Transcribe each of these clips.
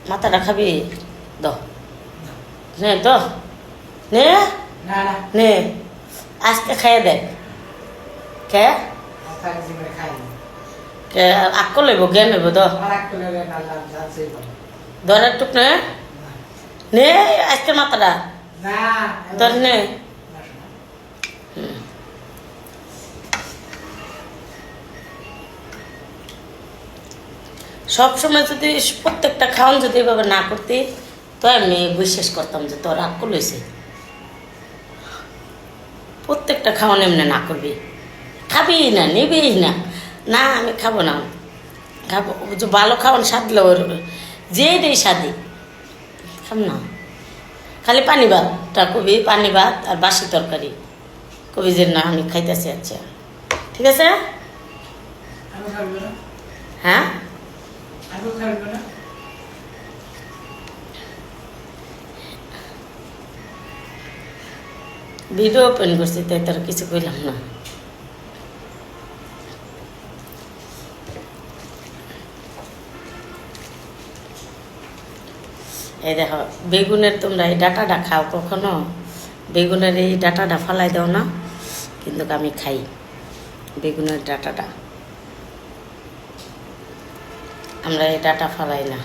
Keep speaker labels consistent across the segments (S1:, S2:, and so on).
S1: মাথাটা খাবি দ নে দ নে
S2: না না
S1: নে আজকে খাইয়ে দেখ কে
S2: তাই জিমে খাই
S1: কে আকল লইব জ্ঞান লইব দ
S2: আর একটু লাগে আল্লাহ যাচ্ছে
S1: দরের টুক নে নে আজকে মাথাটা
S2: না
S1: দর নে সবসময় যদি প্রত্যেকটা খাওয়ান যদি এভাবে না করতে তো আমি বিশ্বাস করতাম যে তোর আকল হয়েছে প্রত্যেকটা খাওয়ান এমনি না করবি খাবি না নিবি না না আমি খাবো না খাবো যে ভালো খাওয়ান সাদলে ওর যেটাই সাদি খাব না খালি পানি ভাতটা কবি পানি ভাত আর বাসি তরকারি কবি যে না আমি খাইতেছি আচ্ছা ঠিক আছে
S2: আমি খাবো না
S1: হ্যাঁ
S2: আমি খাবো না
S1: ভিডিও ওপেন করছি তাই তার কিছু কইলাম না এই দেখো বেগুনের তোমরা এই ডাটাটা খাও কখনো বেগুনের এই ডাটাটা ফালাই দাও না কিন্তু আমি খাই বেগুনের ডাটাটা আমরা এই ডাটা ফালাই না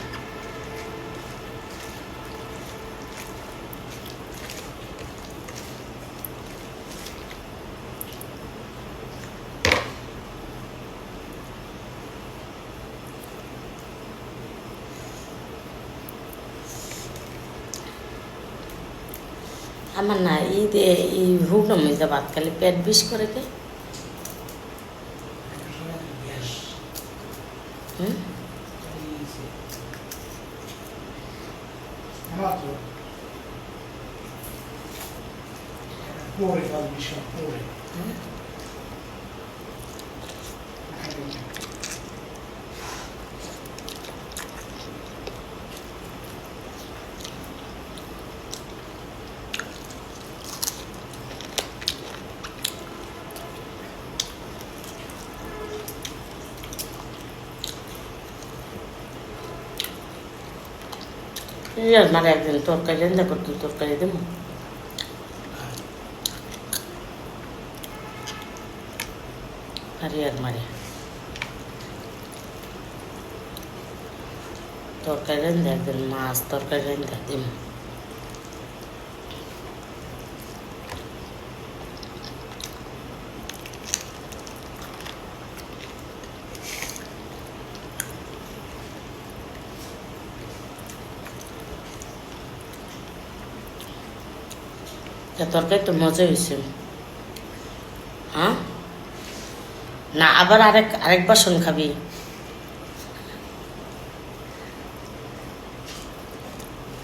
S1: আমার না এই হুগনো মধ্যে ভাত খালি পেট বিষ করে কে হুম
S2: পরে কাল বিষয় পরে
S1: আমার একদিন তরকারি রান্না করতো তরকারি দেবো আর মারে তরকারি রান্না একদিন মাছ তরকারি রান্না দিব তরকারি তো মজা হয়েছে হ্যাঁ না আবার আরেক বাসন খাবি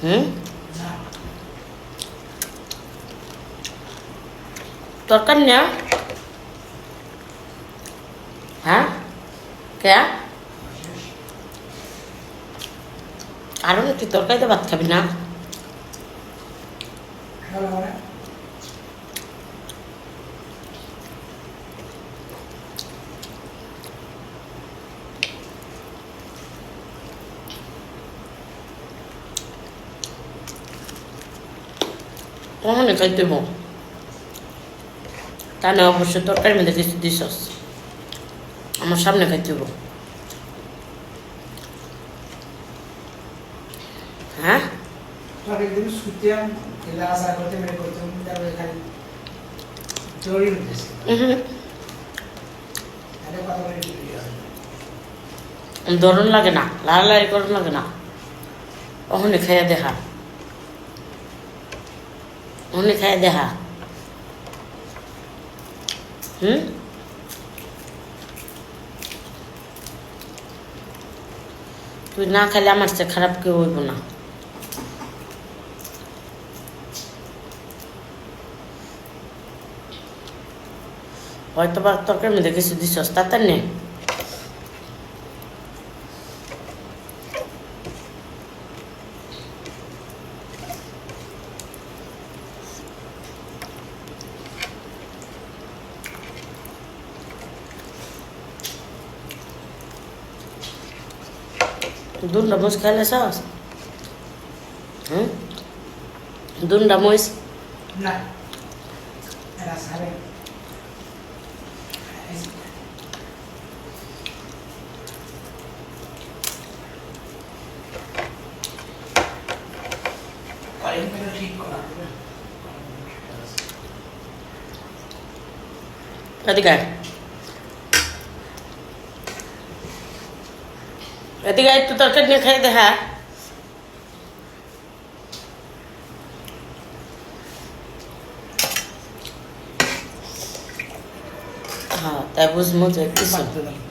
S1: হুম তরকারি না হ্যাঁ কে আরো তুই তরকারিতে ভাত খাবি না ওখানে খাইতে দেবো তা না অবশ্যই তরকারি মধ্যে কিছু দিছস আমার সামনে খাইতে দেবো হ্যাঁ
S2: একদিন শুতিয়াম এলা আশা করতে মেরে করতে তারপরে খালি জড়ি উঠেছে এটা কথা বলে
S1: ধরন লাগে না লাড়ালাড়ি করন লাগে না ওখানে খাইয়া দেখা ওখানে খাইয়া দেখা তুই না খাইলে আমার চেয়ে খারাপ কেউ হইব না হয়তো বা তরকারির মধ্যে কিছু দিছস তাতে নেই দুধটা বুঝ খাইলে চাস হুম দুনটা মহিষ
S2: না এরা সারে কয়েকদিন ঠিক করা
S1: এদিকে এদিকে একটু তরকারি নিয়ে খাই দেখা হ্যাঁ তাই বুঝবো যে কিছু
S2: বাড়তে দাও